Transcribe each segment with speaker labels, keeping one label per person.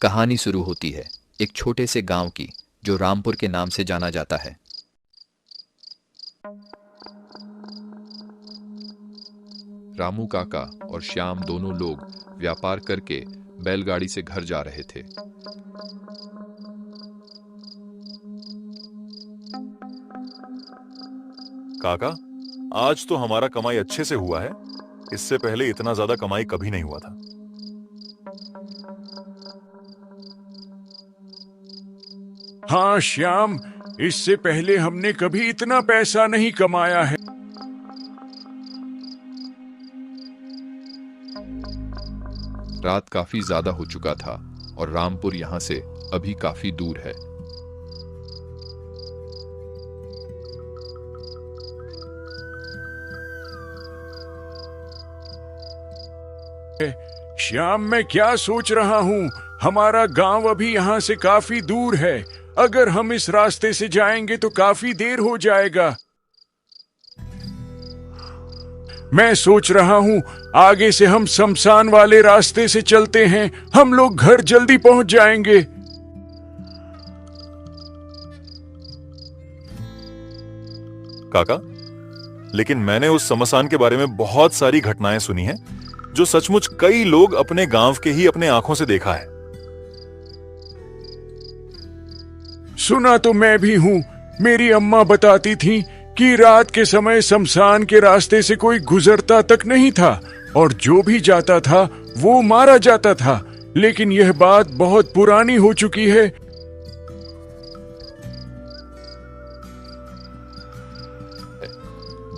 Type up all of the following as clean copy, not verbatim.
Speaker 1: कहानी शुरू होती है एक छोटे से गांव की जो रामपुर के नाम से जाना जाता है। रामू काका और श्याम दोनों लोग व्यापार करके बैलगाड़ी से घर जा रहे थे।
Speaker 2: काका, आज तो हमारा कमाई अच्छे से हुआ है। इससे पहले इतना ज्यादा कमाई कभी नहीं हुआ था।
Speaker 3: हाँ श्याम, इससे पहले हमने कभी इतना पैसा नहीं कमाया है।
Speaker 1: रात काफी ज्यादा हो चुका था और रामपुर यहां से अभी काफी दूर है।
Speaker 3: श्याम, मैं क्या सोच रहा हूँ, हमारा गांव अभी यहाँ से काफी दूर है। अगर हम इस रास्ते से जाएंगे तो काफी देर हो जाएगा। मैं सोच रहा हूँ आगे से हम शमशान वाले रास्ते से चलते हैं, हम लोग घर जल्दी पहुंच जाएंगे।
Speaker 2: काका, लेकिन मैंने उस शमशान के बारे में बहुत सारी घटनाएं सुनी हैं, जो सचमुच कई लोग अपने गांव के ही अपने आंखों से देखा है।
Speaker 3: सुना तो मैं भी हूँ। मेरी अम्मा बताती थी कि रात के समय शमशान के रास्ते से कोई गुजरता तक नहीं था और जो भी जाता था वो मारा जाता था। लेकिन यह बात बहुत पुरानी हो चुकी है।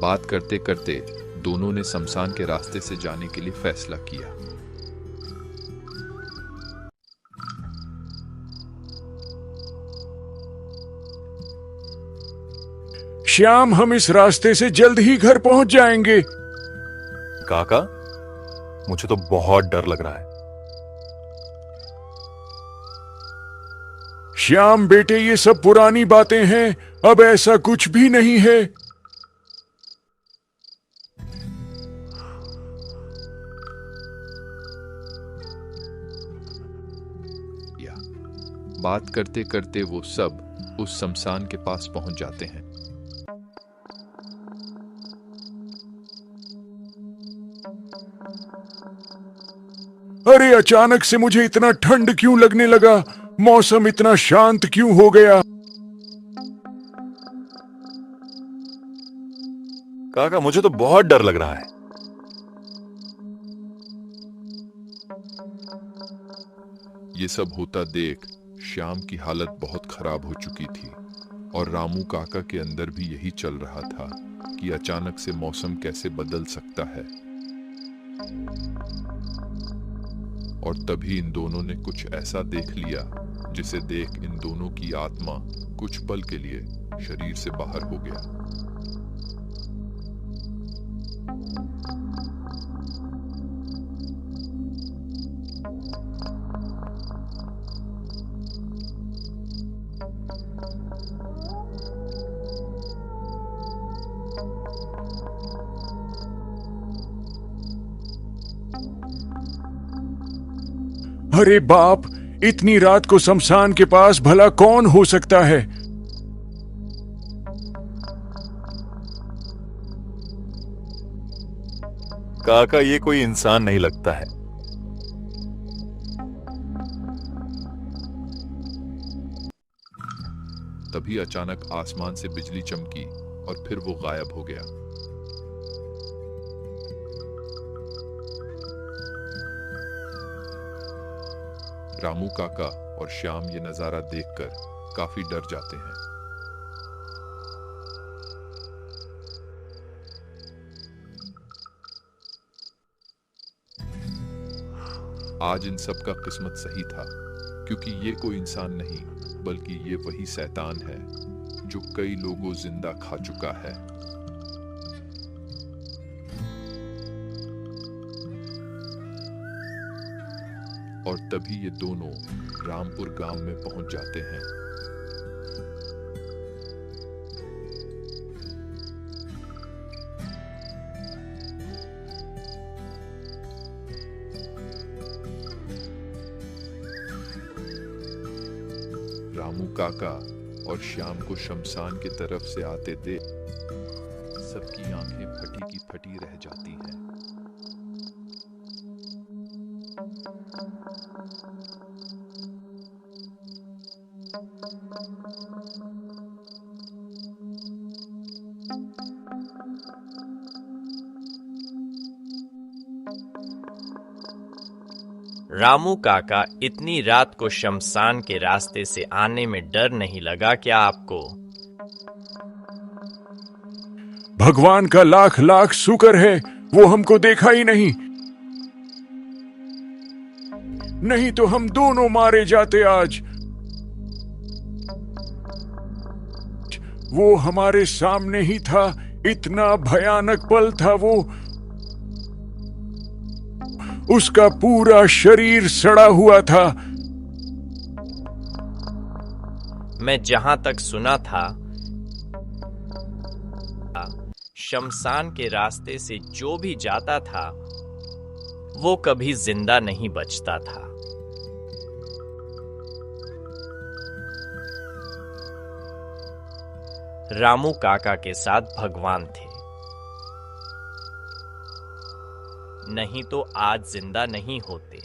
Speaker 1: बात करते करते दोनों ने शमशान के रास्ते से जाने के लिए फैसला किया।
Speaker 3: श्याम, हम इस रास्ते से जल्द ही घर पहुंच जाएंगे।
Speaker 2: काका, मुझे तो बहुत डर लग रहा है।
Speaker 3: श्याम बेटे, ये सब पुरानी बातें हैं, अब ऐसा कुछ भी नहीं है।
Speaker 1: बात करते करते वो सब उस शमशान के पास पहुंच जाते हैं।
Speaker 3: अरे, अचानक से मुझे इतना ठंड क्यों लगने लगा? मौसम इतना शांत क्यों हो गया?
Speaker 2: काका, मुझे तो बहुत डर लग रहा है।
Speaker 1: ये सब होता देख श्याम की हालत बहुत खराब हो चुकी थी और रामू काका के अंदर भी यही चल रहा था कि अचानक से मौसम कैसे बदल सकता है। और तभी इन दोनों ने कुछ ऐसा देख लिया जिसे देख इन दोनों की आत्मा कुछ पल के लिए शरीर से बाहर हो गया।
Speaker 3: अरे बाप, इतनी रात को शमशान के पास भला कौन हो सकता है?
Speaker 2: काका, ये कोई इंसान नहीं लगता है।
Speaker 1: तभी अचानक आसमान से बिजली चमकी और फिर वो गायब हो गया। रामू काका और श्याम ये नजारा देखकर काफी डर जाते हैं। आज इन सब का किस्मत सही था, क्योंकि ये कोई इंसान नहीं बल्कि ये वही शैतान है जो कई लोगों जिंदा खा चुका है। और तभी ये दोनों रामपुर गांव में पहुंच जाते हैं। रामू काका और श्याम को शमशान की तरफ से आते देख सबकी आंखें फटी की फटी रह जाती हैं।
Speaker 4: रामू काका, इतनी रात को शमशान के रास्ते से आने में डर नहीं लगा क्या आपको?
Speaker 3: भगवान का लाख लाख शुक्र है वो हमको देखा ही नहीं, नहीं तो हम दोनों मारे जाते आज। वो हमारे सामने ही था, इतना भयानक पल था वो। उसका पूरा शरीर सड़ा हुआ था।
Speaker 4: मैं जहां तक सुना था, शमशान के रास्ते से जो भी जाता था वो कभी जिंदा नहीं बचता था। रामू काका के साथ भगवान थे, नहीं तो आज जिंदा नहीं होते।